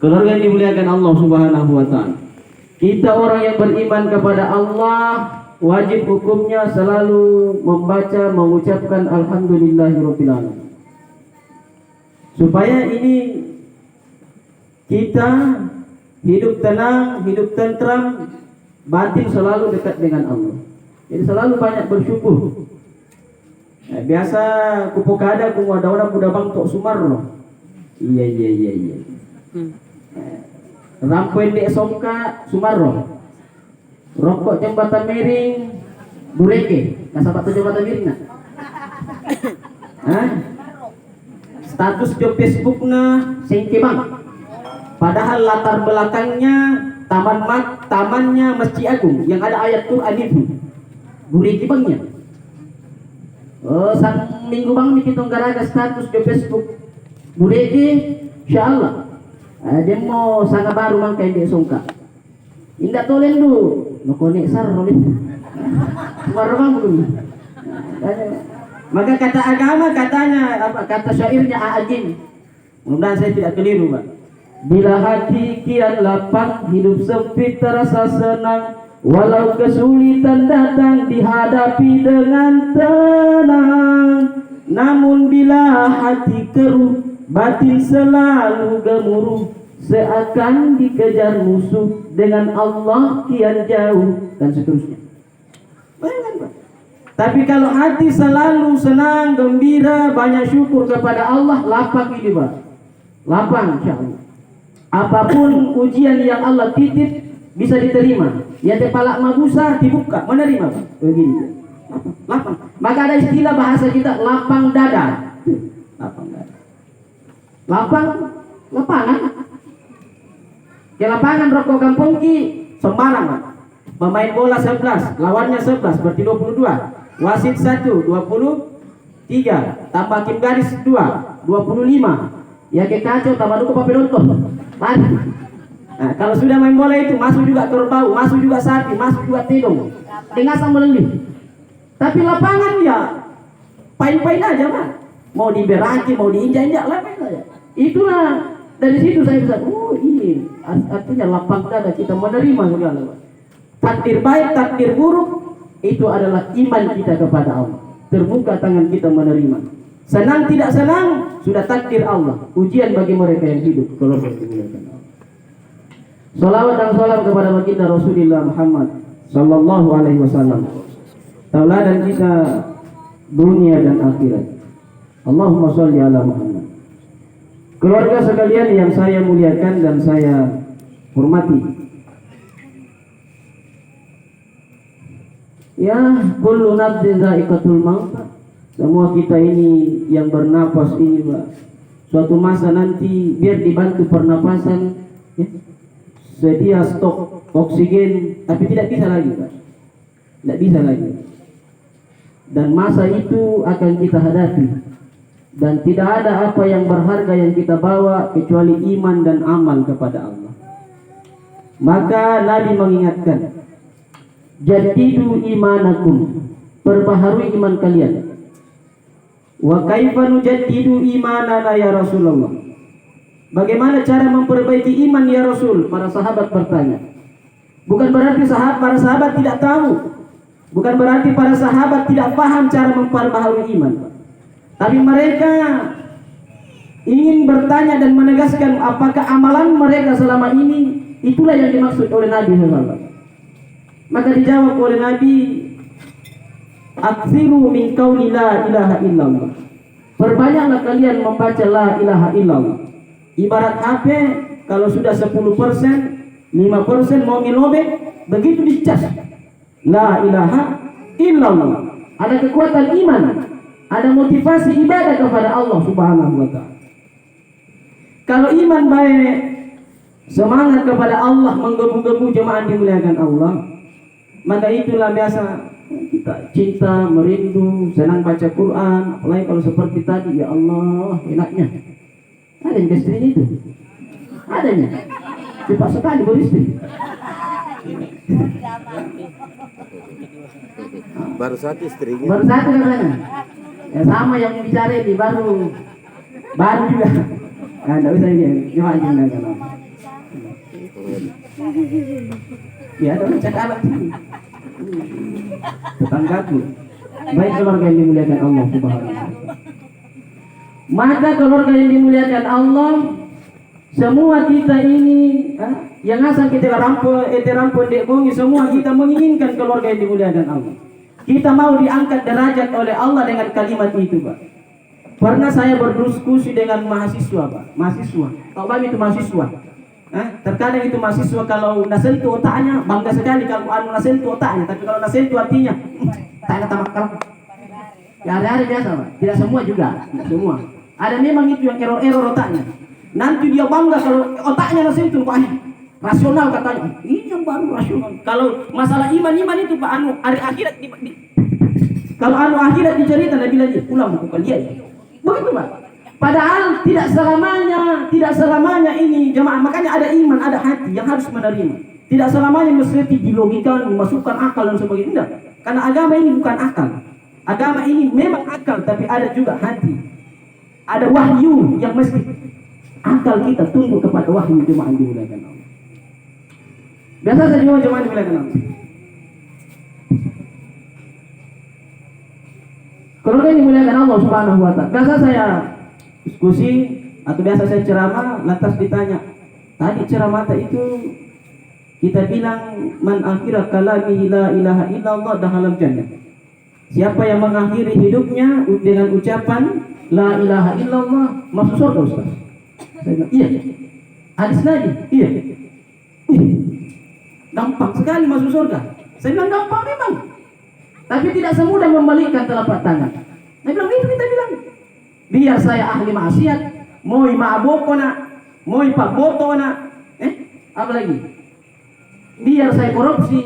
Keluarga yang dimuliakan Allah Subhanahu wa taala. Kita orang yang beriman kepada Allah wajib hukumnya selalu membaca, mengucapkan alhamdulillahirabbil alamin. Supaya ini kita hidup tenang, hidup tentram, batin selalu dekat dengan Allah. Jadi selalu banyak bersyukur. Biasa kupokada kumada orang kuda bang tok sumarno. Iya. Rampoin dek songka sumarno. Rokok jembatan miring bureke. Kasapat jembatan miring nak. Status di Facebook na singke bang. Padahal latar belakangnya tamannya Masjid Agung yang ada ayat Quran itu. Bureke bangnya. Sang minggu bang kita garaga status di Facebook bureke insyaallah. Dia mau sangat baru mangkai dia songka. Indak tolen du, no konek sar rolin. Warang dulu. Maka kata agama katanya apa kata syairnya Aajim. Mudah-mudahan saya tidak keliru, Pak. Bila hati kian lapang, hidup sempit terasa senang. Walau kesulitan datang dihadapi dengan tenang. Namun bila hati keruh, batin selalu gemuruh. Seakan dikejar musuh, dengan Allah kian jauh, dan seterusnya. Bayangkan, Pak. Tapi kalau hati selalu senang, gembira, banyak syukur kepada Allah, lapang ini, Pak. Lapang insyaallah. Apapun ujian yang Allah titip bisa diterima. Ya tepalak mabusa dibuka, menerima, Pak. Begini. Lapang. Maka ada istilah bahasa kita lapang dada. Lapang dada. Lapangan. Ke lapangan rokok kampung ki sembarang, Pak. Pemain bola 11, lawannya 11 berarti 22. Wasit 1 23. Tambah kim garis 2 25. Ya ke kacau tambah duku penonton. Mari. Nah, kalau sudah main bola itu masuk juga kerbau, masuk juga sapi, masuk juga tidung. Dengan sama melelih. Tapi lapangan ya pain-pain aja, Pak. Mau diberaki, mau diinjak-injak lapangan saja. Itulah dari situ saya bisa, ini artinya lapang dada kita menerima segala, Pak. Takdir baik, takdir buruk itu adalah iman kita kepada Allah. Terbuka tangan kita menerima. Senang tidak senang sudah takdir Allah. Ujian bagi mereka yang hidup. Kalau dimuliakan Allah. Salawat dan salam kepada baginda Rasulullah Muhammad sallallahu alaihi wasallam. Tauladan kita dunia dan akhirat. Allahumma sholli ala Muhammad. Keluarga sekalian yang saya muliakan dan saya hormati. Ya, kullu nafsin dha'iqatul maut. Semua kita ini yang bernapas ini, Pak. Suatu masa nanti biar dibantu pernapasan, ya, sedia stok oksigen, tapi tidak bisa lagi, Pak. Tidak bisa lagi. Dan masa itu akan kita hadapi. Dan tidak ada apa yang berharga yang kita bawa kecuali iman dan amal kepada Allah. Maka Nabi mengingatkan, jadidu imanakum, perbaharui iman kalian. Wa kaifa nujaddidu imanana ya Rasulullah? Bagaimana cara memperbaiki iman ya Rasul? Para sahabat bertanya. Bukan berarti para sahabat tidak tahu. Bukan berarti para sahabat tidak paham cara memperbaharui iman. Tapi mereka ingin bertanya dan menegaskan apakah amalan mereka selama ini itulah yang dimaksud oleh Nabi SAW. Maka dijawab oleh Nabi, aksiru min qauli la ilaha illallah. Perbanyaklah kalian membaca la ilaha illallah. Ibarat HP, kalau sudah 10%, 5% mau ngelobek, begitu dicas la ilaha illallah. Ada kekuatan iman, ada motivasi ibadah kepada Allah Subhanahu wa taala. Kalau iman baik, semangat kepada Allah, menggebu-gebu jemaah dimuliakan Allah, maka itulah biasa kita cinta, merindu, senang baca Quran. Apalagi kalau seperti tadi, ya Allah, enaknya. Ada yang istrinya itu? Adanya. Cepat sekali beristri. Baru satu istrinya. Baru satu katanya. Ya sama yang bicara ini baru juga. Nah, tidak usah ini. Cuma Ya, ada orang cakap sini. Tetanggaku. Baik keluarga yang dimuliakan Allah Subhanahu wa taala. Maka keluarga yang dimuliakan Allah, semua kita ini yang asal kita rampo dek bongi, semua kita menginginkan keluarga yang dimuliakan Allah. Kita mau diangkat derajat oleh Allah dengan kalimat itu, Pak. Pernah saya berdiskusi dengan mahasiswa, Pak. Mahasiswa. Tahu Bang itu mahasiswa? Terkadang itu mahasiswa kalau nasentuh otaknya bangga sekali kalau nasentuh otaknya, tapi kalau nasentuh artinya tak tamakal. Ya ada biasa, Pak. Tidak semua juga, tidak semua. Ada memang itu yang error otaknya. Nanti dia bangga kalau otaknya nasentuh, Pak. Rasional katanya. Ini yang baru rasional. Kalau masalah iman itu Pak hari akhirat kalau akhirat dicerita Nabi lagi pulang buku kalian. Begitu Pak. Padahal tidak selamanya ini jemaah. Makanya ada iman, ada hati yang harus menerima. Tidak selamanya mesti dilogikakan, memasukkan akal dan sebagainya. Tidak. Karena agama ini bukan akal. Agama ini memang akal, tapi ada juga hati. Ada wahyu yang mesti akal kita tunduk kepada wahyu jemaah yang dimuliakan Allah. Biasa saja jemaah dimuliakan Allah. Keluarga yang dimuliakan Allah Subhanahu wa taala. Biasa saya diskusi atau biasa saya ceramah, lantas ditanya, tadi ceramah itu kita bilang man akhira kalami la ilaha illallah dakhalal jannah. Siapa yang mengakhiri hidupnya dengan ucapan la ilaha illallah masuk surga, Ustaz. Saya bilang, iya. Hadis Nabi, iya. Gampang sekali masuk surga. Saya bilang gampang memang. Tapi tidak semudah membalikkan telapak tangan. Saya bilang itu kita bilang. Biar saya ahli maksiat, moi maaboko na, moi paboto na, apa lagi? Biar saya korupsi,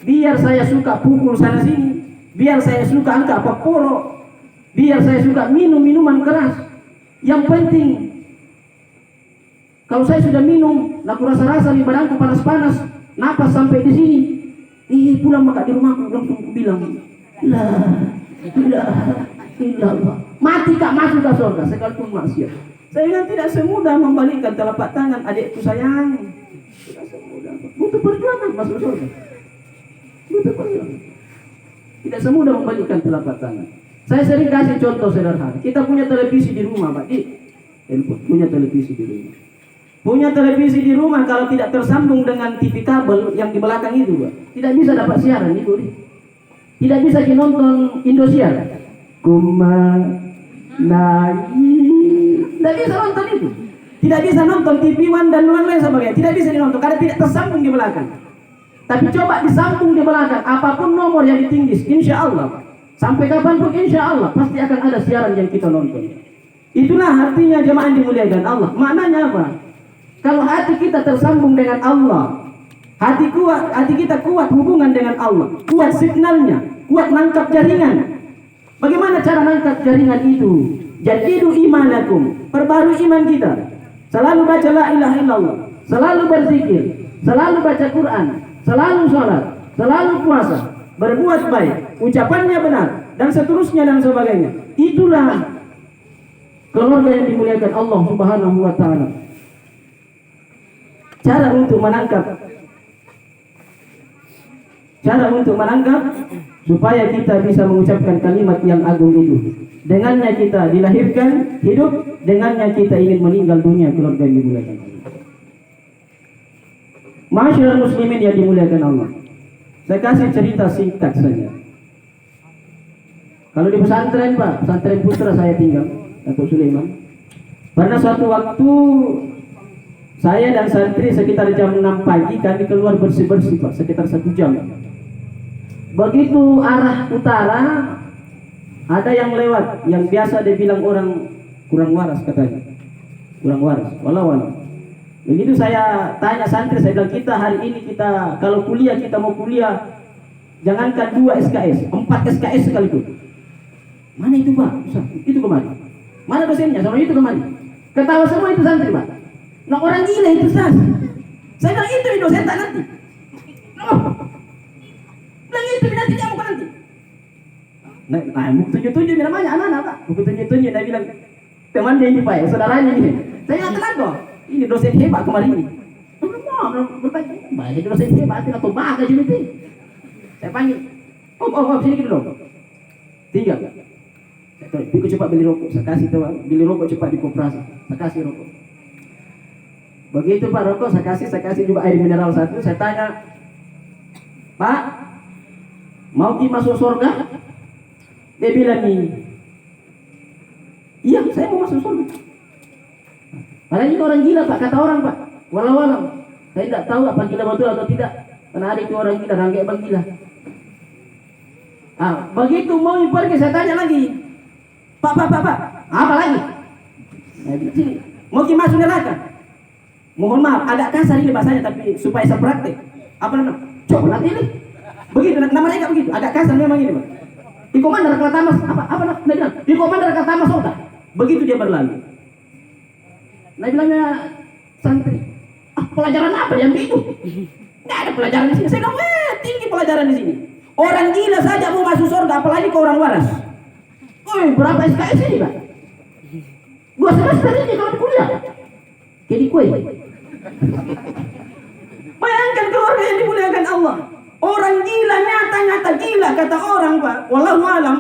biar saya suka pukul sana sini, biar saya suka angka apa poro, biar saya suka minum minuman keras. Yang penting kalau saya sudah minum, aku rasa-rasa di badanku panas-panas, napas sampai di sini. Pulang maka di rumahku langsung bilang, la ilaha illallah. Mati kak masuk ke surga sekalipun maksiat. Saya bilang tidak semudah membalikkan telapak tangan adikku sayang. Tidak semudah. Butuh perjuangan masuk surga. Butuh perjuangan. Tidak semudah membalikkan telapak tangan. Saya sering kasih contoh sederhana. Kita punya televisi di rumah, Pak Di. Punya televisi di rumah. Punya televisi di rumah kalau tidak tersambung dengan TV kabel yang di belakang itu, Pak, tidak bisa dapat siaran itu. Tidak bisa dinonton Indosiar. Tidak bisa nonton itu. Tidak bisa nonton TV One dan lain-lain sebagainya. Tidak bisa dinonton karena tidak tersambung di belakang. Tapi coba disambung di belakang, apapun nomor yang ditinggis, insya Allah, sampai kapanpun insya Allah pasti akan ada siaran yang kita nonton. Itulah artinya jemaah yang dimuliakan Allah. Maknanya apa? Kalau hati kita tersambung dengan Allah, hati kita kuat hubungan dengan Allah, kuat signalnya, kuat nangkap jaringan. Bagaimana cara nangkap jaringan itu? Jadidu imanakum, perbarui iman kita. Selalu baca la ilaha illallah, selalu berzikir, selalu baca Quran, selalu sholat, selalu puasa, berbuat baik, ucapannya benar, dan seterusnya dan sebagainya. Itulah keluarga yang dimuliakan Allah Subhanahu wa taala. Cara untuk menangkap supaya kita bisa mengucapkan kalimat yang agung itu. Dengannya kita dilahirkan, hidup, dengannya kita ingin meninggal dunia, keluarga yang dimuliakan Allah. Masyarakat muslimin yang dimuliakan Allah. Saya kasih cerita singkat saja. Kalau di pesantren, Pak, pesantren putra saya tinggal, Datuk Sulaiman. Pada suatu waktu saya dan santri sekitar jam 6 pagi kami keluar bersih-bersih, Pak, sekitar 1 jam. Begitu arah utara ada yang lewat, yang biasa dibilang orang kurang waras katanya. Kurang waras, walau. Begitu saya tanya santri, saya bilang kita hari ini kalau kuliah kita mau kuliah jangankan 2 SKS, 4 SKS sekaligus. Mana itu, Pak? Itu kemari. Mana dosennya? Sama itu kemari. Ketawa semua itu santri, Pak. Nah orang gila itu Ustaz. Saya bilang itu dosen tak nanti. Bilang itu nanti dia bukan nanti. Nah, buku 77 namanya anak-anak, Pak. Buku 77 dia bilang teman dia ini, Pak, saudaranya ini. Saya bilang tenang kok. Ini dosen hebat kemarin ini. bertanya, banyak dosa ini, batin atau baga jenis ini. Saya panggil, om, sini gitu dong. 3. Saya tahu, ikut cepat beli rokok. Saya kasih tuh, beli rokok cepat di koperasi. Saya kasih rokok. Begitu Pak rokok, saya kasih juga air mineral 1. Saya tanya, Pak, mau Ki masuk surga? Dia bilang nih, iya, saya mau masuk surga. Padahal ini orang gila Pak, kata orang Pak. Walau. Saya tidak tahu apa gila betul atau tidak. Karena ada itu orang gila, rangkai bang gila. Begitu mau pergi, saya tanya lagi, Pak, apa lagi? Nah, di sini, mau Ki masuk neraka? Mohon maaf, agak kasar ini bahasanya, tapi supaya saya praktek. Apa namanya? Coba nanti ini. Begitu, nama mereka begitu, agak kasar memang ini Pak. Di komandar Kalatamas, apa dia bilang? Di komandar Kalatamas surga. Begitu dia berlalu. Nah bilangnya santri, pelajaran apa yang begitu? Nggak ada pelajaran di sini. Saya bilang, tinggi pelajaran di sini. Orang gila saja mau masuk surga, apalagi ke orang waras. Berapa SKS ini Pak? 2 semester ini kalau di kuliah. Jadi kue. Bayangkan keluarga yang dimuliakan Allah. Orang gila, nyata gila kata orang Pak. Wallahu alam,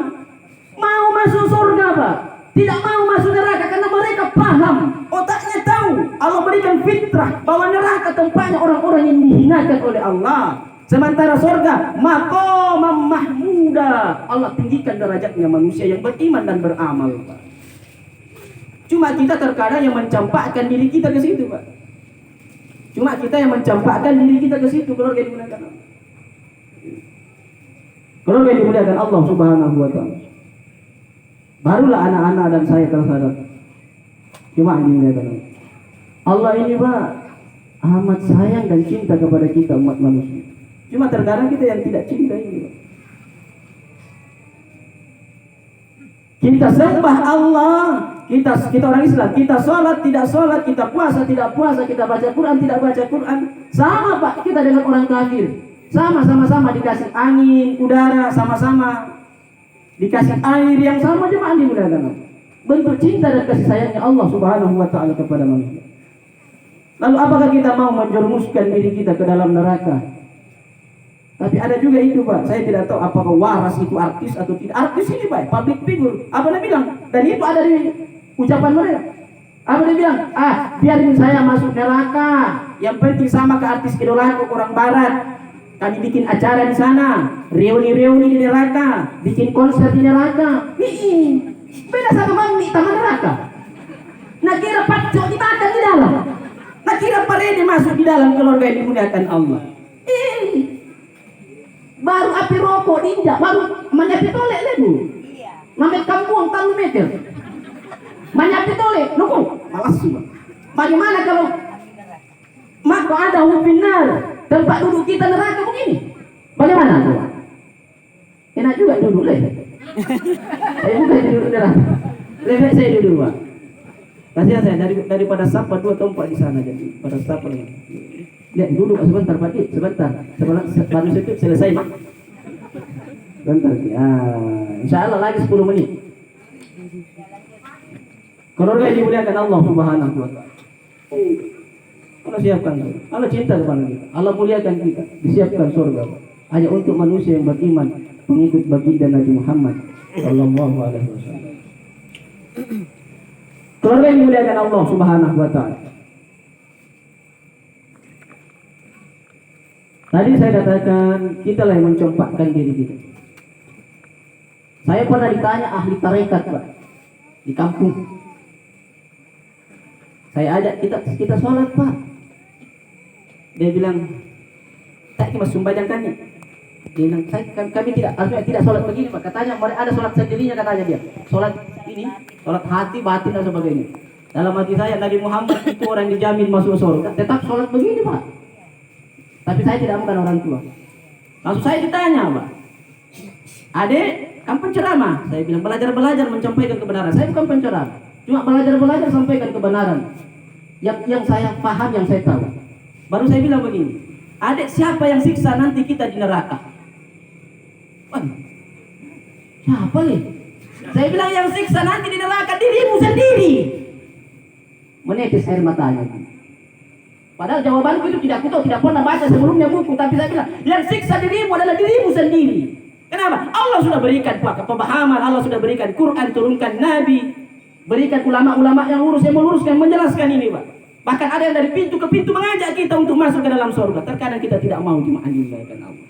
mau masuk surga Pak, tidak mau masuk neraka karena mereka paham, otaknya tahu Allah berikan fitrah bahwa neraka tempatnya orang-orang yang dihinakan oleh Allah. Sementara surga maqamam mahmuda, Allah tinggikan derajatnya manusia yang beriman dan beramal Pak. Cuma kita terkadang yang mencampakkan diri kita ke situ Pak. Keluarga yang dimuliakan Allah. Keluarga yang dimuliakan Allah Subhanahu wa ta'ala. Barulah anak-anak dan saya tersadar. Cuma yang dimuliakan Allah. Allah ini Pak amat sayang dan cinta kepada kita umat manusia. Cuma terkadang kita yang tidak cinta ini Pak. Kita sembah Allah, kita orang Islam, kita sholat tidak sholat, kita puasa tidak puasa, kita baca Quran tidak baca Quran, sama Pak kita dengan orang kafir. Sama-sama dikasih angin, udara, sama-sama dikasih air yang sama, jemaah dimuliakan Allah. Bentuk cinta dan kasih sayangnya Allah Subhanahu wa ta'ala kepada manusia. Lalu apakah kita mau menjerumuskan diri kita ke dalam neraka? Tapi ada juga itu Pak, saya tidak tahu apakah waras itu artis atau tidak. Artis ini Pak, public figure. Apa dia bilang? Dan itu ada di ucapan mereka. Apa dia bilang? Biarin saya masuk neraka. Yang penting sama ke artis idolaku orang barat. Kami bikin acara di sana, reuni-reuni di neraka, bikin konser di neraka. Beda sama mami taman neraka. Nak kira pacok dimakan di dalam. Nak kira parede masuk di dalam keluarga yang dimuliakan Allah. Baru api rokok diinjak, baru menyapi tolek lebu. Namanya kampung tahu meter. Menyapi tolek, nuku. Malas juga. Bagaimana kalau maka ada hubinar tempat duduk kita neraka begini? Bagaimana tuh? Enak juga duduk leh. Saya bukan duduk neraka. Lebih saya duduk Pak. Kasihan saya daripada sapa 2 tempat di sana jadi pada sapa nih. Lihat duduk sebentar Pak, sebentar. Baru itu selesai Pak. Sebentar. Insyaallah lagi 10 menit. Keluarga yang dimuliakan Allah Subhanahu wa ta'ala. Allah siapkan, Allah cinta kepada kita, Allah muliakan kita, disiapkan surga hanya untuk manusia yang beriman, pengikut baginda Nabi Muhammad sallallahu alaihi wasallam. Keluarga yang dimuliakan Allah Subhanahu wa ta'ala. Tadi saya katakan kita lah yang mencampakkan diri kita. Saya pernah ditanya ahli tarekat Pak di kampung. Saya ajak kita sholat Pak. Dia bilang, tak kita sembahyang kami. Dia bilang, kami tidak sholat begini Pak. Katanya mereka ada sholat sendirinya katanya dia. Sholat ini, sholat hati, batin dan sebagainya. Dalam hati saya Nabi Muhammad itu orang dijamin masuk surga. Tetap sholat begini Pak. Tapi saya tidak bukan orang tua. Langsung saya ditanya Pak, Adek, kamu penceramah? Saya bilang belajar menyampaikan kebenaran. Saya bukan penceramah, cuma belajar sampaikan kebenaran. Yang saya paham, yang saya tahu. Baru saya bilang begini, Adek, siapa yang siksa nanti kita di neraka? Siapa nih? Saya bilang yang siksa nanti di neraka dirimu sendiri. Menetes air matanya. Padahal jawabanku itu tidak aku tahu, tidak pernah baca sebelumnya buku. Tapi saya bilang, yang siksa dirimu adalah dirimu sendiri. Kenapa? Allah sudah berikan pemahaman, Allah sudah berikan Quran, turunkan Nabi, berikan ulama-ulama yang lurus, yang meluruskan, menjelaskan ini, Pak. Bahkan ada yang dari pintu ke pintu mengajak kita untuk masuk ke dalam surga. Terkadang kita tidak mau jemaah dimuliakan Allah.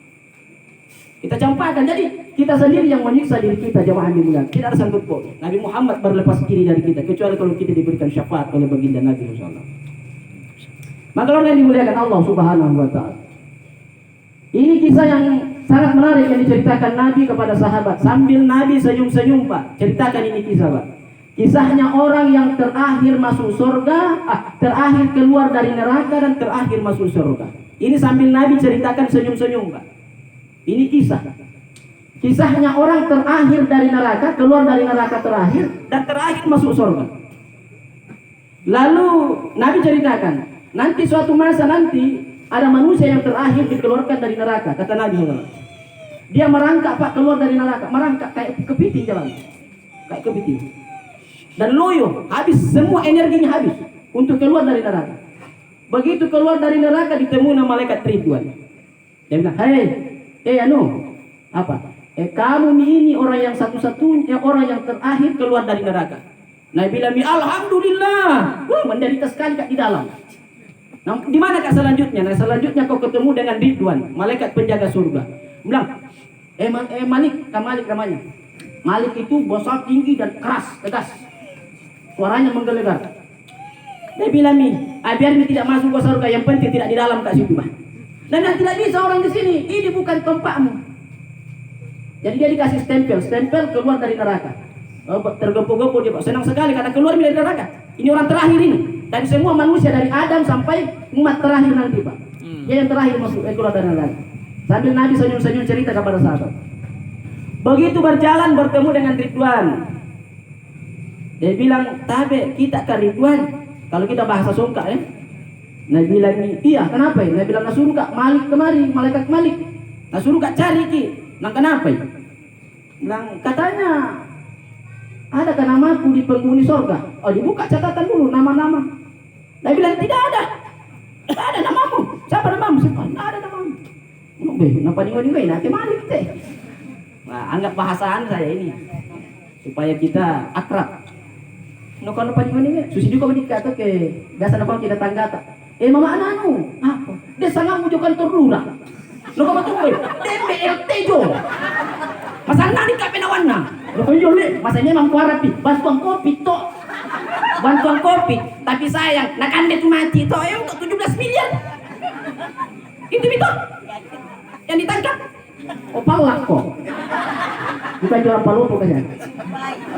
Kita campakkan, jadi kita sendiri yang menyiksa diri kita, jemaah dimuliakan. Tidak ada sanggup kok. Nabi Muhammad berlepas diri dari kita, kecuali kalau kita diberikan syafaat oleh baginda Nabi SAW. Maka orang yang dimuliakan Allah Subhanahu wa Ta'ala. Ini kisah yang sangat menarik yang diceritakan Nabi kepada sahabat. Sambil Nabi senyum-senyum, Pak. Ceritakan ini kisah, Pak. Kisahnya orang yang terakhir masuk surga, terakhir keluar dari neraka, dan terakhir masuk surga. Ini sambil Nabi ceritakan senyum-senyum, Pak. Ini kisah. Kisahnya orang terakhir dari neraka, keluar dari neraka terakhir, dan terakhir masuk surga. Lalu Nabi ceritakan, nanti suatu masa nanti ada manusia yang terakhir dikeluarkan dari neraka, kata Nabi. Dia merangkak, Pak, keluar dari neraka, merangkak kayak kepiting jalan, kayak kepiting. Dan loyo, habis semua energinya habis untuk keluar dari neraka. Begitu keluar dari neraka ditemui malaikat Ridwan. Dia bilang, apa? Kamu ini orang yang satu-satunya orang yang terakhir keluar dari neraka. Nabi bilang, alhamdulillah, menderita sekali Kak di dalam. Nah, di mana Kak selanjutnya? Nah, selanjutnya kau ketemu dengan Ridwan, malaikat penjaga surga. Bilang, Malik, Malik namanya. Malik itu besar, tinggi dan keras, tegas. Suaranya menggelegar. Dia bilang, biar ini tidak masuk ke surga, yang penting tidak di dalam Kak situ, Bah. Dan tidak bisa orang di sini, ini bukan tempatmu. Jadi dia dikasih stempel keluar dari neraka. Tergopoh-gopoh dia, Pak. Senang sekali karena keluar dari neraka. Ini orang terakhir ini. Dari semua manusia dari Adam sampai umat terakhir nanti, Pak. Dia yang terakhir masuk keluar dari neraka. Sambil Nabi senyum-senyum cerita kepada sahabat. Begitu berjalan bertemu dengan Ridwan. Dia bilang, tabe kita ke Ridwan. Kalau kita bahasa songkak ya. Nabi bilang, iya kenapa ya? Nabi bilang, nasuruh Kak Malik kemari, malaikat Malik. Nasuruh Kak cari ki. Nah kenapa ya? Bilang, katanya ada kan namaku di penghuni surga. Oh, dibuka catatan dulu nama-nama. Nabi bilang, tidak ada. Tidak ada namamu. Siapa namamu? Siapa? Tidak ada namamu. Kenapa ningo-ningo nanti Malik teh. Nah, anggap bahasaan saya ini supaya kita akrab. Kalau ningo-ningo susi juga menikah tuh ke biasa napa kita tanggata. Mama anu apa? Dia sangat mujukan terlurah. Lo kau betul DPLT jo. Masa nani kapenawanna. Lo kau jole, masa ini mampu rapi. Bantuan kopi to. Bantuan kopi, tapi sayang, nak ande tu mati to yang untuk 17 miliar. Itu betul. Yang ditangkap. Oh, palak kok. Bukan jual palupo kan ya.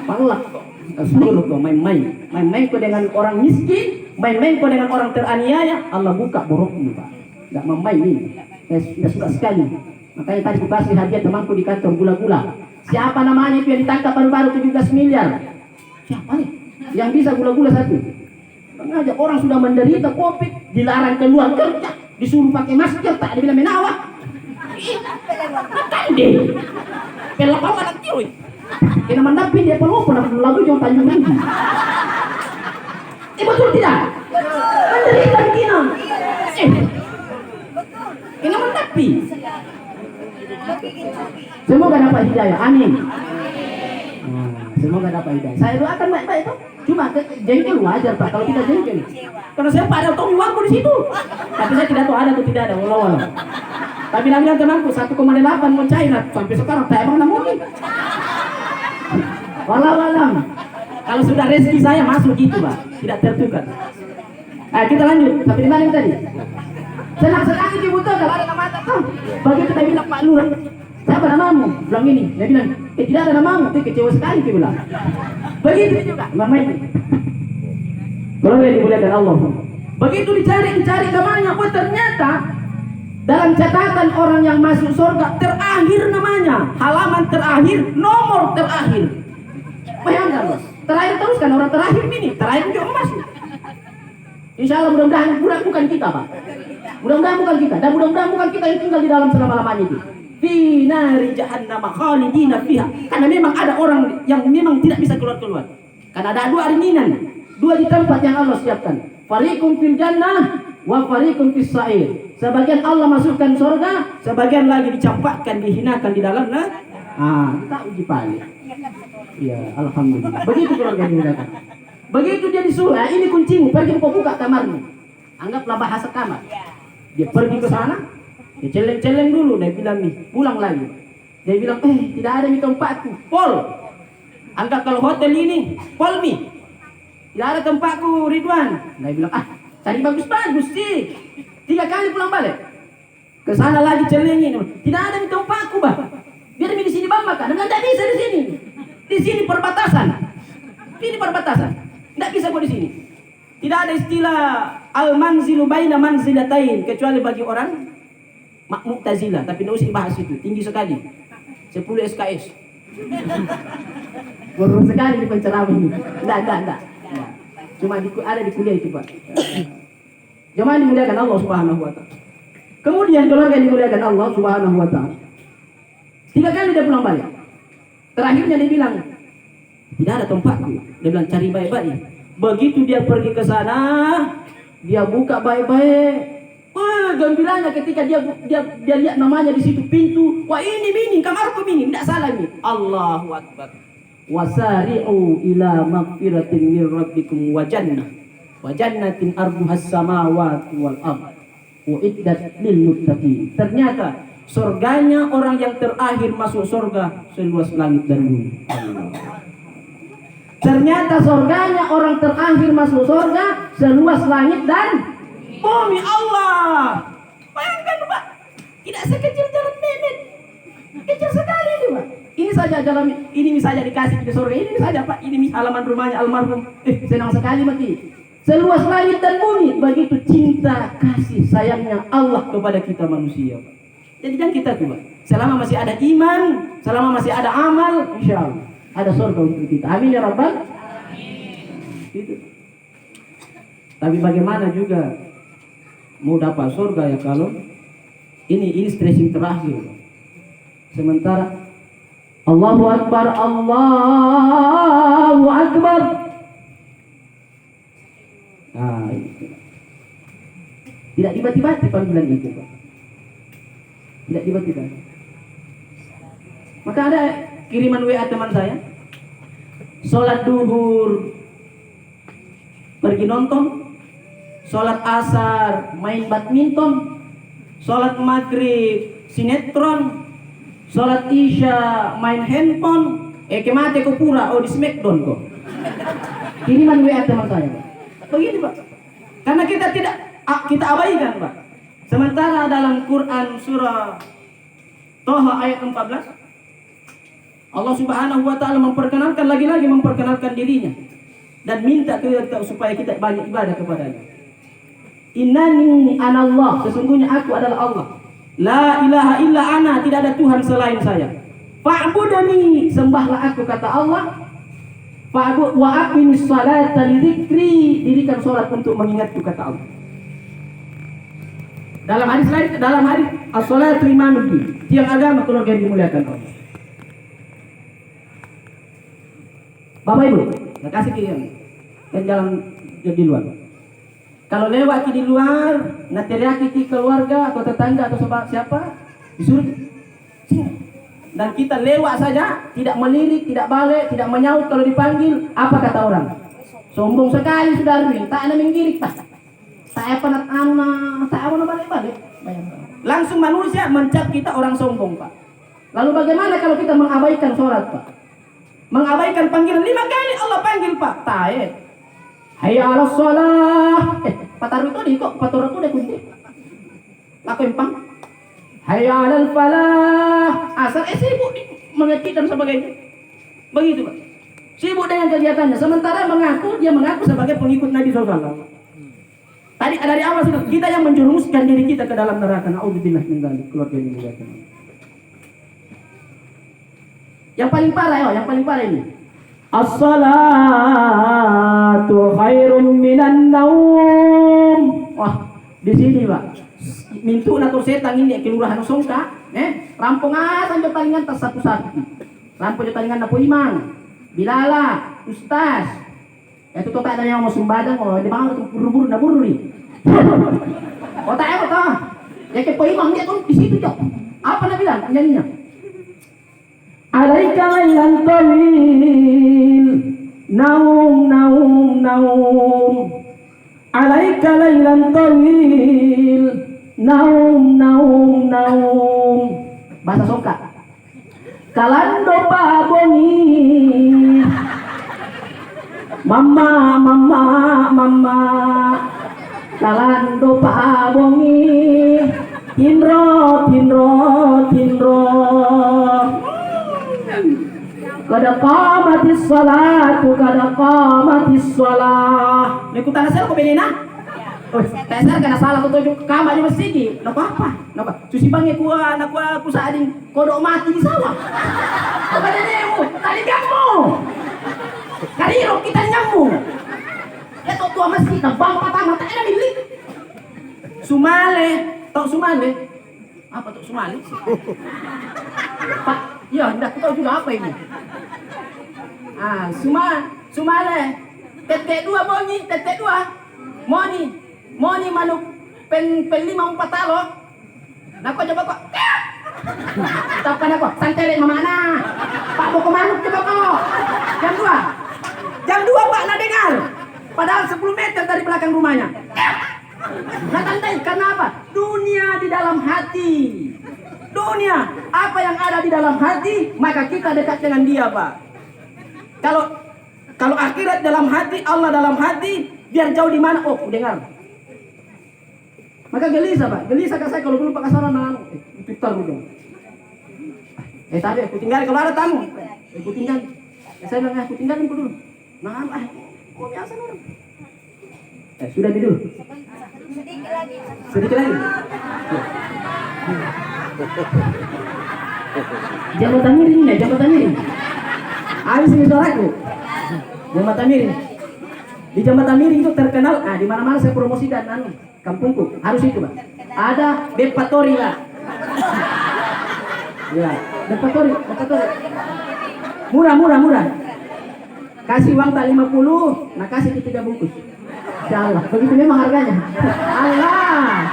Palak kok. Seluruh kok main-main kok dengan orang miskin, main-main kok dengan orang teraniaya, Allah buka borokmu, Pak. Enggak main ini. Sudah suka sekali. Makanya tadi aku kasih hadiah temanku di kantor gula-gula. Siapa namanya itu yang ditangkap baru-baru 17 miliar? Siapa nih? Yang bisa gula-gula satu. Sengaja orang sudah menderita Covid, dilarang keluar kerja, disuruh pakai masker, tak ada bilang menawa. Makan deh. Pelapau anak kioi. Kena mendapin dia perlu pernah lagu jauh Tanjung Tinggi. Betul tidak? Menderita begini. Kena mendapi. Semoga dapat hidayah. Amin. Semoga dapat hidayah. Saya doakan baik-baik itu. Cuma jengkel wajar Pak kalau kita jengkel. Karena saya pada Tommy Wangku di situ. Tapi saya tidak tahu ada atau tidak ada. Walau. Tapi bilang temanku 1,8 mau cair sampai sekarang tak emang mungkin. Walau. Kalau sudah rezeki saya masuk gitu Pak, tidak tertukar. Kita lanjut. Sampai di mana tadi? Senang sekali dibutuhkan kalau ada nama tahu. Begitu dia bilang Pak Lurah, siapa namamu? Bilang ini. Dia bilang, tidak ada namamu. Itu kecewa sekali dia bilang. Begitu juga. Mamai. Kalau yang dimuliakan Allah. Begitu dicari namanya, oh ternyata dalam catatan orang yang masuk surga terakhir namanya, halaman terakhir, nomor terakhir. Bayangkan Bos. Terakhir terus kan orang terakhir ini, terakhir juga masuk. Insya Allah mudah-mudahan bukan kita Pak. Mudah-mudahan bukan kita, dan mudah-mudahan bukan kita yang tinggal di dalam selama-lamanya itu. Fi nari jahannam khalidina fiha. Karena memang ada orang yang memang tidak bisa keluar-keluar. Karena ada dua ringinan, dua di tempat yang Allah siapkan. Fariqum fil jannah wa fariqun fis sa'ir. Sebagian Allah masukkan surga, sebagian lagi dicampakkan, dihinakan di dalam kita uji pali. Ya, alhamdulillah. Begitu keluarga dimuliakan. Begitu dia disuruh, ini kuncimu, pergi kau buka kamarmu. Anggaplah bahasa kamar. Dia pergi ke sana, dia celeng-celeng dulu, dia bilang nih, pulang lagi. Dia bilang, tidak ada di tempatku, Pol. Anggap kalau hotel ini, Pol mi. Tidak ada tempatku, Ridwan. Dia bilang, tadi bagus-bagus sih. 3 kali pulang balik. Ke sana lagi celengin, tidak ada di tempatku, Bah. Biar di sini Bang makan, tidak bisa di sini. Di sini perbatasan. Ini perbatasan. Tidak bisa gua di sini. Tidak ada istilah al-manzilu baina manzilatain kecuali bagi orang Mu'tazilah, tapi tidak usah bahas itu, tinggi sekali. 10 SKS. Baru sekali di penceramah ini. Enggak. Cuma ada di kuliah itu, Pak. Jemaah dimuliakan Allah Subhanahu wa taala. Kemudian keluarga dimuliakan Allah Subhanahu wa taala. 3 kali dia pulang balik. Terakhirnya dia bilang, tidak ada tempatku. Dia bilang cari baik-baik. Begitu dia pergi ke sana, dia buka baik-baik. Gembiranya ketika dia lihat namanya di situ pintu. Wah, ini Mini, kamarku Mini, tidak salah ini. Allahu Akbar. Wasari'u ila magfiratin min rabbikum wa jannah. Wa jannatin arduhas samawati wal ardh. Uiddat lil muttaqin. Ternyata surganya orang yang terakhir masuk surga seluas langit dan bumi. Ternyata surganya orang terakhir masuk surga seluas langit dan bumi. Allah. Bayangkan, Pak. Tidak sekecil jalan Mehmet. Kecil sekali ini, Pak. Ini saja jalan ini saja dikasih ke surga. Ini saja, Pak. Ini halaman rumahnya almarhum. Senang sekali mati. Seluas langit dan bumi. Begitu cinta kasih sayangnya Allah kepada kita manusia, Pak. Jadi jangan kita tuh, Pak. Selama masih ada iman, selama masih ada amal, insyaallah ada surga untuk kita. Amin ya Rabbal. Gitu. Tapi bagaimana juga mau dapat surga ya kalau ini stressing terakhir. Sementara Allahu Akbar, Allahu Akbar. Itu. Tidak tiba-tiba panggilan itu, Pak. Tidak tiba-tiba. Maka ada kiriman WA teman saya. Sholat duhur pergi nonton, sholat asar main badminton, sholat maghrib sinetron, sholat isya main handphone, kemate ko pura di smackdown kok. Kiriman WA teman saya. Begini, Pak. Karena kita abaikan, Pak. Sementara dalam Quran surah Toha ayat 14 Allah Subhanahu wa taala memperkenalkan lagi-lagi memperkenalkan dirinya dan minta kita supaya kita banyak ibadah kepadanya. Innani anallah, sesungguhnya aku adalah Allah. La ilaha illa ana, tidak ada Tuhan selain saya. Fa'budani, sembahlah aku kata Allah. Fa'bud wa aqimis salata li dzikri, dirikan salat untuk mengingatku kata Allah. Dalam hadis lain, dalam hadis as-salatu imanuddin, tiang agama keluarga yang dimuliakan Allah. Bapak Ibu, saya kasih kirim kan jalan di luar. Kalau lewat di luar, nak teriaki ke keluarga atau tetangga atau siapa, disuruh sini. Dan kita lewat saja, tidak melirik, tidak balik, tidak menyaut kalau dipanggil. Apa kata orang? Sombong sekali sudah ini, tak ada menggirik tak. Tak apa balik-balik. Langsung manusia mencap kita orang sombong, Pak. Lalu bagaimana kalau kita mengabaikan sholat, Pak? Mengabaikan panggilan 5 kali Allah panggil, Pak. Taat. Hayya 'alas shalah. Pataru itu di kok pataru itu deh kunci. Aku empang. Hayya 'alal falah. Asal sibuk mengerti dan sebagainya. Begitu, Pak. Sibuk dengan kegiatannya. Sementara dia mengaku sebagai pengikut Nabi SAW. Tadi dari awal sudah kita yang menjerumuskan diri kita ke dalam neraka. Nauzubillah min dzalik, keluarga ini dimuliakan. Yang paling parah ini. As-salatu khairum minan naum. Wah, di sini, Pak. Mintu atau setan ini kelurahan Songka, rampung sampai talingan tas satu-satu. Rampung talingan napo imang. Bilala, ustaz. Itu tak ada yang mau sumbadan, di bawah itu buru-buru nih. Otak apa toh? Ya ke imam dia tuh di situ tuh. Apa nak bilang nyanyinya? Alaika lailan tawil, naum naum naum. Alaika lailan tawil, naum naum naum. Bahasa Soka. Kalando pabongi, mama mama mama. Kalando pabongi, tinro tinro tinro. Kada qamatis salatu, kada qamatis salah. Ni kutana sel ko benina. Oh, tasar kana salah ko tuju kama di masjid. Napa apa? Napa? Susi bangi ku anak ku saading kodok mati di sawah. Apa nemu? Tadi kamu. Kariro kita nyamu. Ya tua masjid bang patah mata ada milik. Sumale, tok Sumale. Apa tok Sumale? Pak, ya hendak tahu juga apa ini. Ah, Sumale. Tete dua bonyi, tete dua. Moni manuk pen 5 patalo. Nako coba kok. Tapan ako, santere mamana. Pak boko manuk coba kok. Jam 2 Pak nak dengar. Padahal 10 meter dari belakang rumahnya. Nah tandai karena apa? Dunia di dalam hati. Dunia, apa yang ada di dalam hati, maka kita dekat dengan dia, Pak. Kalau akhirat dalam hati, Allah dalam hati, biar jauh di mana? Oh, dengar. Maka gelisah, Pak. Gelisah ke saya kalau belum pakai sarana Twitter gitu. Tadi aku tinggal kalau ada tamu. Aku tinggal. Saya bilang aku tinggalin dulu. Nah, kok biasa orang. Sudah di dulu. Sedikit lagi. Jambatan miring ya, jambatan miring. Habis ini suaraku. Jambatan miring. Di jambatan miring itu terkenal. Di mana-mana saya promosikan kampungku. Harus itu, Pak. Ada Bepatori lah. Ya, Bepatori. Murah. Kasih uang tak 50, nah kasih 3 bungkus. Insyaallah, begitu memang harganya. Allah.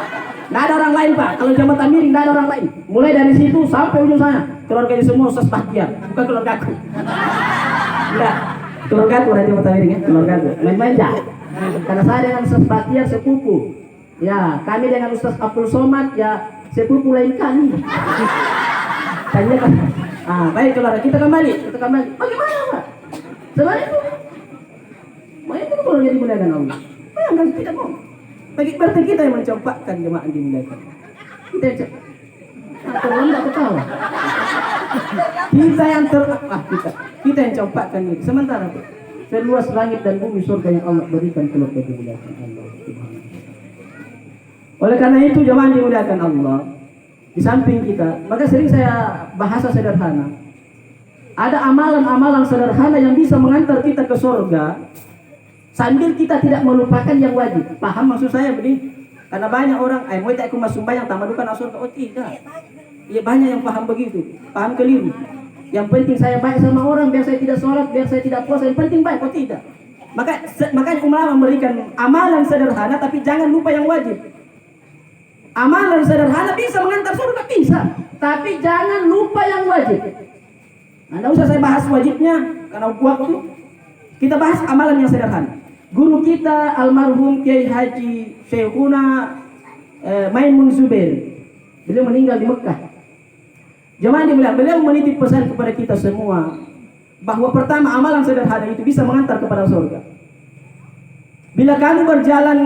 Nggak ada orang lain, Pak. Kalau jambatan miring nggak ada orang lain. Mulai dari situ sampai ujung sana. Keluarga ini semua Ustaz Bahtiar, bukan keluargaku. Enggak. Keluargaku ada jambatan miring ya, keluargaku. Main-main dah. Karena saya dengan Ustaz Bahtiar sepupu. Ya, kami dengan Ustaz Abdul Somad ya sepupu lain kami. Tanya Pak. Baik keluarga, kita kembali. Bagaimana, Pak? Selain itu, itu kalau jadi muliakan Allah. Bayangkan tidak mau. Berarti kita yang mencampakkan jemaah dimuliakan. Kita yang orang tidak ketawa. Kita yang campakkan ini. Sementara seluas langit dan bumi surga yang Allah berikan keluarga dimuliakan Allah. Oleh karena itu jemaah dimuliakan Allah. Di samping kita, maka sering saya bahasa sederhana. Ada amalan-amalan sederhana yang bisa mengantar kita ke surga sambil kita tidak melupakan yang wajib. Paham maksud saya begini? Karena banyak orang, mau tak aku masuk banyak tamadukan surga. Oh tidak. Ya banyak yang paham begitu, paham keliru. Yang penting saya baik sama orang, biar saya tidak sholat, biar saya tidak puasa. Yang penting baik, oh tidak. Makanya ulama memberikan amalan sederhana, tapi jangan lupa yang wajib. Amalan sederhana bisa mengantar surga, bisa. Tapi jangan lupa yang wajib. Tidak usah saya bahas wajibnya karena waktu. Kita bahas amalan yang sederhana. Guru kita almarhum Kiai Haji Syekhuna Maimun Zubair. Beliau meninggal di Mekah. Jemaah dimuliakan, beliau menitip pesan kepada kita semua bahwa pertama amalan sederhana itu bisa mengantar kepada surga. Bila kamu berjalan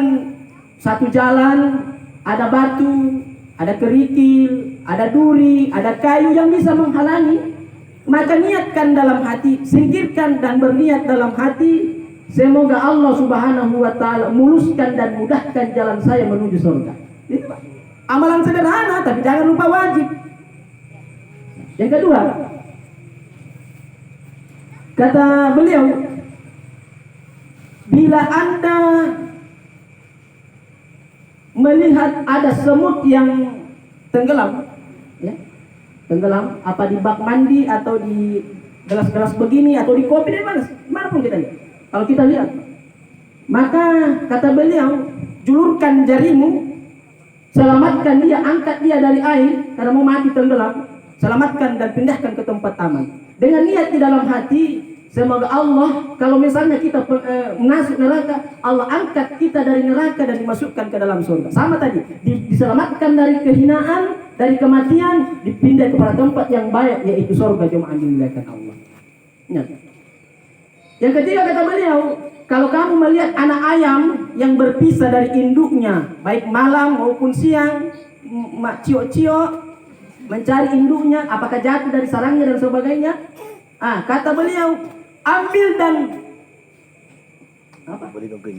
satu jalan, ada batu, ada kerikil, ada duri, ada kayu yang bisa menghalangi, maka niatkan dalam hati, singkirkan dan berniat dalam hati, semoga Allah Subhanahu wa taala muluskan dan mudahkan jalan saya menuju surga. Itu Pak. Amalan sederhana tapi jangan lupa wajib. Yang kedua, kata beliau, bila Anda melihat ada semut yang tenggelam, ya, tenggelam apa di bak mandi atau di gelas-gelas begini atau di kopi, dari mana pun kita lihat. Kalau kita lihat, maka kata beliau, julurkan jarimu, selamatkan dia, angkat dia dari air karena mau mati tenggelam, selamatkan dan pindahkan ke tempat aman. Dengan niat di dalam hati, semoga Allah, kalau misalnya kita masuk neraka, Allah angkat kita dari neraka dan dimasukkan ke dalam surga. Sama tadi, diselamatkan dari kehinaan, dari kematian, dipindah kepada tempat yang baik, yaitu surga. Jemaah dimuliakan Allah. Ingat. Yang ketiga kata beliau, kalau kamu melihat anak ayam yang berpisah dari induknya, baik malam maupun siang, ciok-ciok mencari induknya, apakah jatuh dari sarangnya dan sebagainya, kata beliau, ambil dan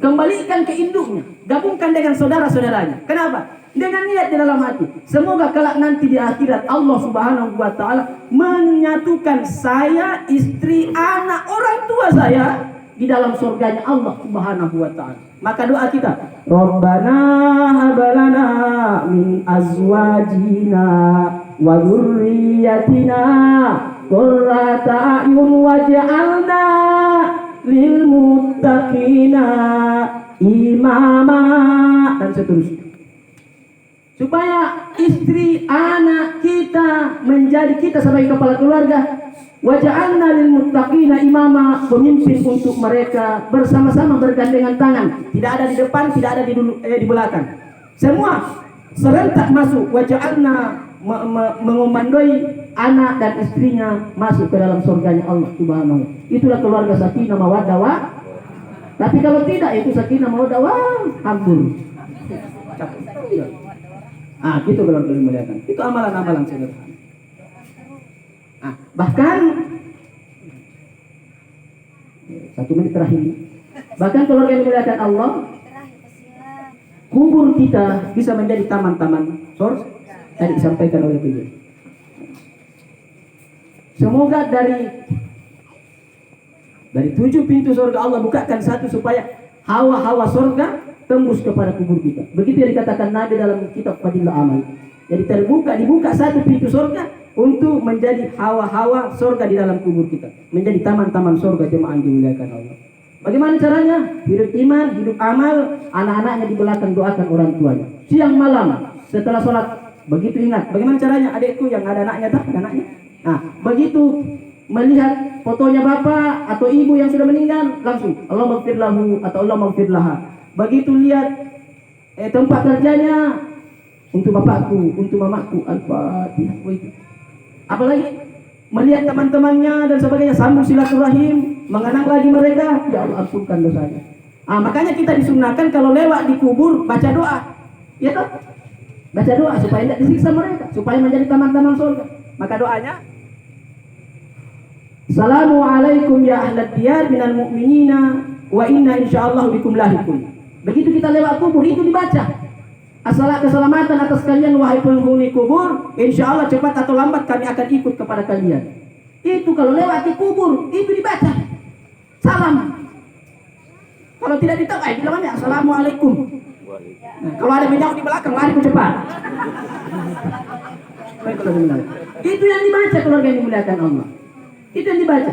kembalikan ke induknya, gabungkan dengan saudara-saudaranya. Kenapa? Dengan niat di dalam hati, semoga kelak nanti di akhirat Allah Subhanahu wa taala menyatukan saya, istri, anak, orang tua saya di dalam surganya Allah Subhanahu wa taala. Maka doa kita, Rabbana hablana min azwajina wa dzurriyyatina qurrata a'yun waj'alna lil muttaqina imama, dan seterusnya. Supaya istri, anak kita menjadi kita sebagai kepala keluarga, waja'alna lil muttaqina imama, pemimpin untuk mereka, bersama-sama bergandengan tangan, tidak ada di depan, tidak ada di belakang, semua serentak masuk. Waja'alna mengomandoi anak dan istrinya masuk ke dalam surganya Allah Subhanahu. Itulah keluarga sakinah mawaddah wa. Tapi kalau tidak, itu sakinah mawaddah wa hambur. Gitu kalau dimuliakan. Itu amalan-amalan sederhana. Bahkan 1 menit terakhir. Bahkan keluarga yang dimuliakan Allah, kubur kita bisa menjadi taman-taman surga. Tadi disampaikan oleh beliau. Semoga dari 7 pintu surga Allah bukakan satu supaya hawa-hawa surga tembus kepada kubur kita. Begitu yang dikatakan Nabi dalam kitab Fadilah Amal. Jadi dibuka satu pintu surga untuk menjadi hawa-hawa surga di dalam kubur kita, menjadi taman-taman surga. Jemaah dimuliakan Allah. Bagaimana caranya? Hidup iman, hidup amal, anak-anaknya di belakang doakan orang tuanya. Siang malam setelah sholat, begitu ingat. Bagaimana caranya? Adikku yang ada anaknya, begitu melihat fotonya bapak atau ibu yang sudah meninggal, langsung Allah maghfir lahu atau Allah maghfir laha. Begitu lihat tempat kerjanya, untuk bapakku, untuk mamaku, Al-Fatihah. Apalagi melihat teman-temannya dan sebagainya, sambung silaturahim, mengenang lagi mereka, ya Allah ampunkan dosanya. Makanya kita disunahkan kalau lewat di kubur baca doa, ya toh? Baca doa supaya tidak disiksa mereka, supaya menjadi taman-taman surga. Maka doanya, Assalamualaikum ya ahlad diyar minal mu'minina wa inna insyaallah bikum lahiqun. Begitu kita lewat kubur itu dibaca, keselamatan atas kalian wahai penghuni kubur, insyaallah cepat atau lambat kami akan ikut kepada kalian. Itu kalau lewat di kubur itu dibaca. Salam. Kalau tidak ditahu, bilangnya Assalamualaikum. Kalau ada minyak di belakang, lari ke cepat. Itu yang dibaca keluarga yang dimuliakan Allah. Itu yang dibaca.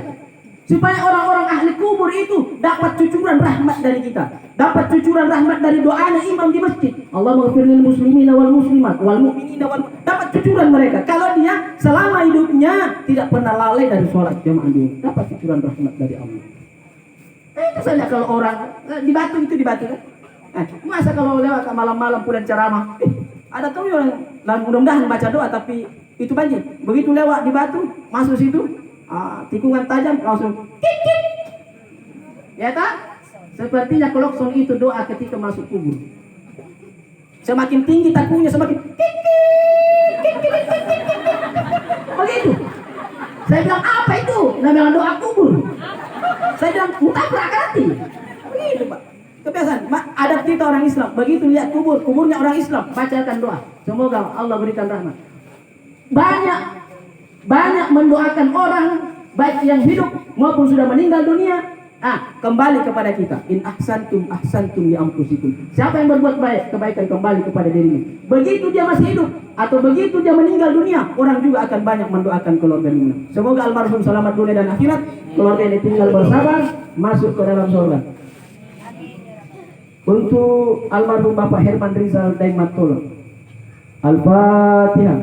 Supaya orang-orang ahli kubur itu dapat cucuran rahmat dari kita, dapat cucuran rahmat dari doanya imam di masjid. Allah maghfir lil muslimina wal muslimat wal mu'minina wal, dapat cucuran mereka. Kalau dia selama hidupnya tidak pernah lalai dari sholat jamaah dia, dapat cucuran rahmat dari Allah. Itu saja kalau orang di Batu itu di Batu kan. Masa kalau lewat malam-malam pulang ceramah, ada tuh yang mudah-mudahan baca doa tapi itu banjir. Begitu lewat di Batu, masuk situ, tikungan tajam langsung kik. Ya tak? Sepertinya klakson itu doa ketika masuk kubur. Semakin tinggi takungnya semakin kik. Begitu. Saya bilang apa itu? Namanya doa kubur. Saya bilang mutabrak hati. Begitu Pak. Kebiasaan, adab kita orang Islam. Begitu lihat kuburnya orang Islam, bacakan doa. Semoga Allah berikan rahmat. Banyak mendoakan orang baik yang hidup maupun sudah meninggal dunia. Kembali kepada kita. In ahsantum li anfusikum. Siapa yang berbuat baik, kebaikan kembali kepada dirinya. Begitu dia masih hidup atau begitu dia meninggal dunia, orang juga akan banyak mendoakan keluarganya. Semoga almarhum selamat dunia dan akhirat, keluarga yang ditinggal bersabar masuk ke dalam surga. Untuk almarhum Bapak Herman Rizal Daimatul. Al-Fatihah.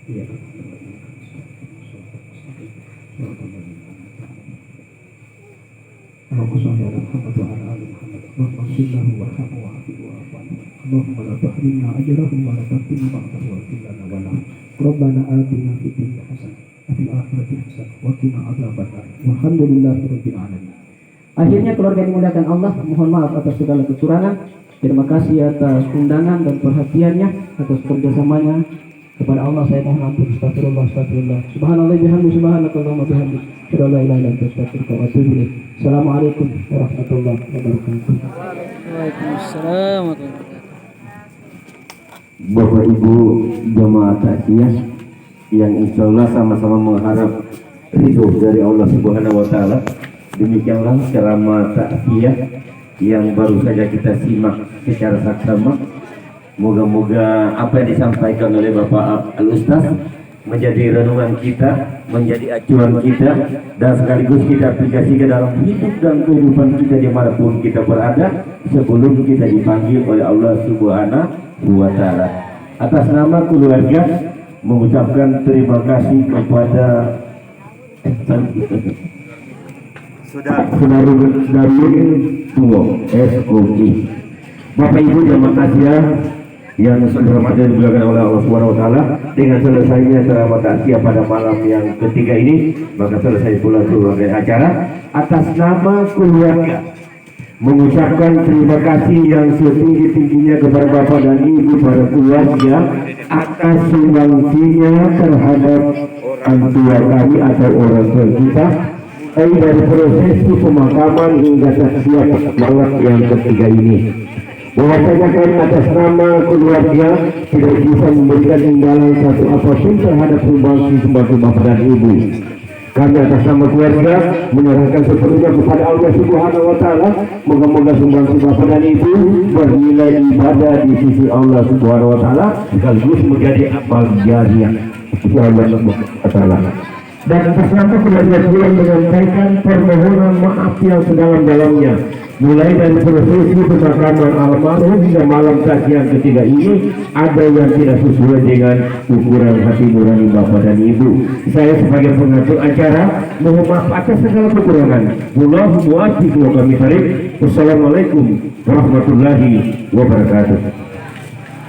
Iya. Allahumma shalli ala Muhammad wa ala ali Muhammad. Allahumma sallallahu wa rahmu wa afihi wa afwan. Allahumma la tahrimna ajrahum wa la taftina ba'dahu wa qillana wa la. Rabbana atina fid dunya hasanah wa fil akhirati hasanah wa qina adzabannar. Walhamdulillahirabbil alamin. Akhirnya keluarga dimuliakan Allah, mohon maaf atas segala kekurangan. Terima kasih atas undangan dan perhatiannya, atas kerjasamanya. Kepada Allah saya mohon ampun. Astagfirullah, astagfirullah. Subhanallah bihamdi, subhanakallahumma bihamdi. Asyhadu an la ilaha illa anta astaghfiruka wa atubu ilaik. Assalamualaikum warahmatullahi wabarakatuh. Waalaikumsalam warahmatullahi wabarakatuh. Bapak Ibu jamaah takziah yang insya Allah sama-sama mengharap ridho dari Allah Subhanahu Wa Taala. Demikianlah ceramah takziah yang baru saja kita simak secara saksama. Moga-moga apa yang disampaikan oleh Bapak Al-Ustaz menjadi renungan kita, menjadi acuan kita, dan sekaligus kita aplikasikan dalam hidup dan kehidupan kita dimanapun kita berada sebelum kita dipanggil oleh Allah Subhanahu Wa Taala. Atas nama keluarga mengucapkan terima kasih kepada Saudara Tuo SOI. Bapak Ibu jamaah takziah yang sudah hadir dimuliakan oleh Allah Subhanahu Wa Taala, dengan selesainya ceramah takziah pada malam yang ketiga ini, maka selesai pula seluruh acara. Atas nama keluarga mengucapkan terima kasih yang setinggi-tingginya kepada Bapak dan Ibu para keluarga atas sumbangsinya terhadap orang tua kami atau orang tua kita, dari prosesi pemakaman hingga takziah malam yang ketiga ini. Bahwasanya kami atas nama keluarga tidak bisa memberikan imbalan satu apapun terhadap sumbangsi Bapak dan Ibu. Kami atas nama keluarga menyerahkan sepenuhnya kepada Allah Subhanahu Wa Taala. Moga-moga sumbangsi Bapak dan Ibu bernilai ibadah di sisi Allah Subhanahu Wa Taala sekaligus menjadi amal jariah di Allah Subhanahu Wa Taala. Dan atas nama keluarga pula menyampaikan permohonan maaf yang sedalam-dalamnya, mulai dari prosesi pemakaman almarhum hingga malam takziah ketiga ini ada yang tidak sesuai dengan ukuran hati nurani Bapak dan Ibu. Saya sebagai pengatur acara mohon maaf atas segala kekurangan. Wallahu muwaffiq wa kami tarik. Wassalamualaikum warahmatullahi wabarakatuh.